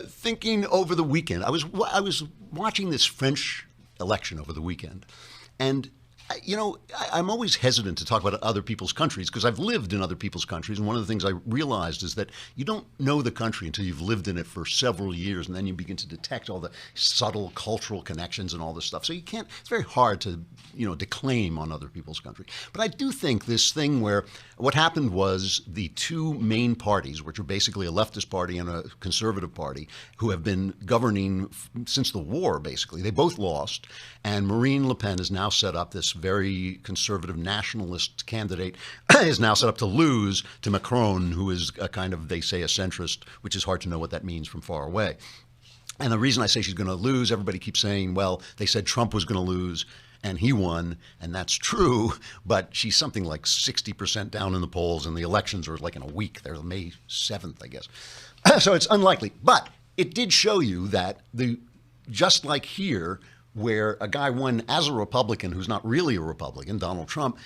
Thinking over the weekend, I was watching this French election over the weekend, and I'm always hesitant to talk about other people's countries because I've lived in other people's countries. And one of the things I realized is that you don't know the country until you've lived in it for several years. And then you begin to detect all the subtle cultural connections and all this stuff. So it's very hard to, declaim on other people's country. But I do think this thing where what happened was the two main parties, which are basically a leftist party and a conservative party, who have been governing since the war, basically, they both lost. And Marine Le Pen has now set up this very conservative nationalist candidate is now set up to lose to Macron, who is a kind of, they say, a centrist, which is hard to know what that means from far away. And the reason I say she's going to lose, everybody keeps saying, well, they said Trump was going to lose and he won, and that's true, but she's something like 60% down in the polls, and the elections are like in a week. They're May 7th, I guess. So it's unlikely. But it did show you that just like here, where a guy won as a Republican who's not really a Republican, Donald Trump,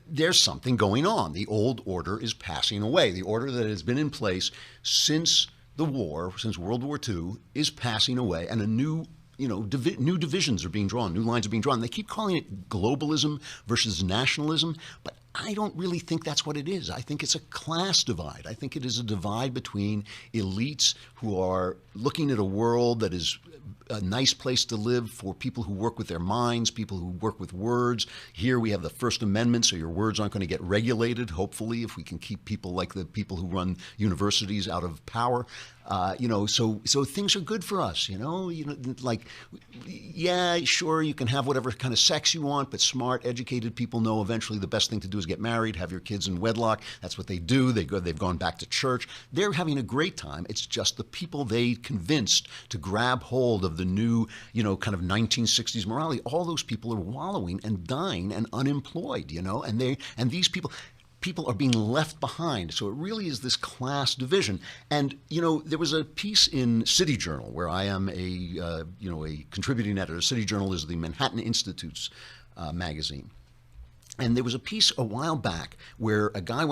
there's something going on. The old order is passing away. The order that has been in place since the war, since World War II, is passing away, and a new new divisions are being drawn, new lines are being drawn. They keep calling it globalism versus nationalism, but I don't really think that's what it is. I think it's a class divide. I think it is a divide between elites who are looking at a world that is a nice place to live for people who work with their minds, people who work with words. Here we have the First Amendment, so your words aren't going to get regulated, hopefully, if we can keep people like the people who run universities out of power. So things are good for us, like, yeah, sure, you can have whatever kind of sex you want, but smart, educated people know eventually the best thing to do is get married, have your kids in wedlock. That's what they do. They've gone back to church. They're having a great time. It's just the people they convinced to grab hold of the new, kind of 1960s morality. All those people are wallowing and dying and unemployed, and these people are being left behind. So it really is this class division. And, there was a piece in City Journal where I am a contributing editor. City Journal is the Manhattan Institute's magazine. And there was a piece a while back where a guy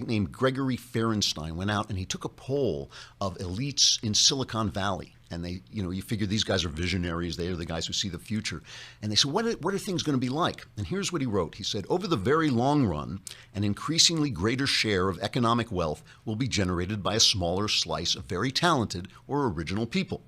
named Gregory Ferenstein went out and he took a poll of elites in Silicon Valley. And they, you figure these guys are visionaries. They are the guys who see the future. And they said, what are things going to be like? And here's what he wrote. He said, over the very long run, an increasingly greater share of economic wealth will be generated by a smaller slice of very talented or original people.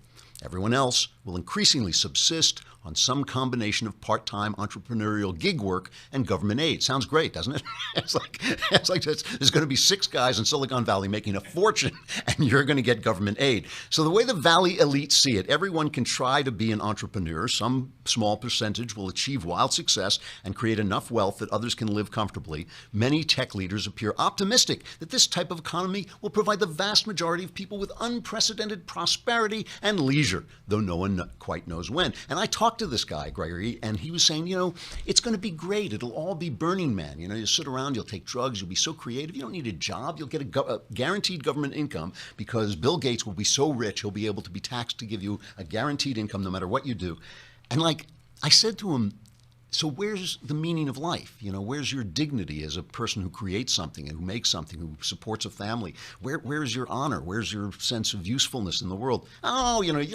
Everyone else will increasingly subsist on some combination of part-time entrepreneurial gig work and government aid. Sounds great, doesn't it? It's like there's going to be 6 guys in Silicon Valley making a fortune, and you're going to get government aid. So the way the Valley elites see it, everyone can try to be an entrepreneur. Some small percentage will achieve wild success and create enough wealth that others can live comfortably. Many tech leaders appear optimistic that this type of economy will provide the vast majority of people with unprecedented prosperity and leisure, though no one quite knows when. And I talked to this guy, Gregory, and he was saying, it's going to be great. It'll all be Burning Man. You'll sit around, you'll take drugs, you'll be so creative. You don't need a job. You'll get a guaranteed government income because Bill Gates will be so rich, he'll be able to be taxed to give you a guaranteed income no matter what you do. And I said to him, so where's the meaning of life? Where's your dignity as a person who creates something and who makes something, who supports a family? Where's your honor? Where's your sense of usefulness in the world? Oh, you don't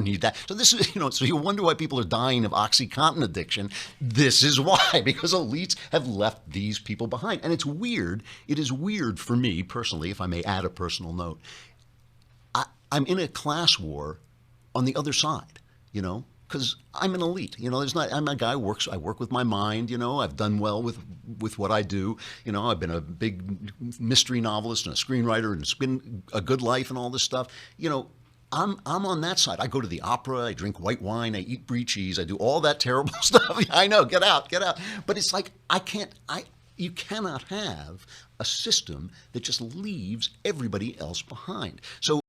need that. So this is, so you wonder why people are dying of OxyContin addiction. This is why, because elites have left these people behind. And it's weird. It is weird for me personally, if I may add a personal note. I'm in a class war on the other side, because I'm an elite. I'm a guy who works. I work with my mind. I've done well with what I do. I've been a big mystery novelist and a screenwriter, and it's been a good life and all this stuff. I'm on that side. I go to the opera. I drink white wine. I eat brie cheese. I do all that terrible stuff. I know. Get out. But it's like you cannot have a system that just leaves everybody else behind. So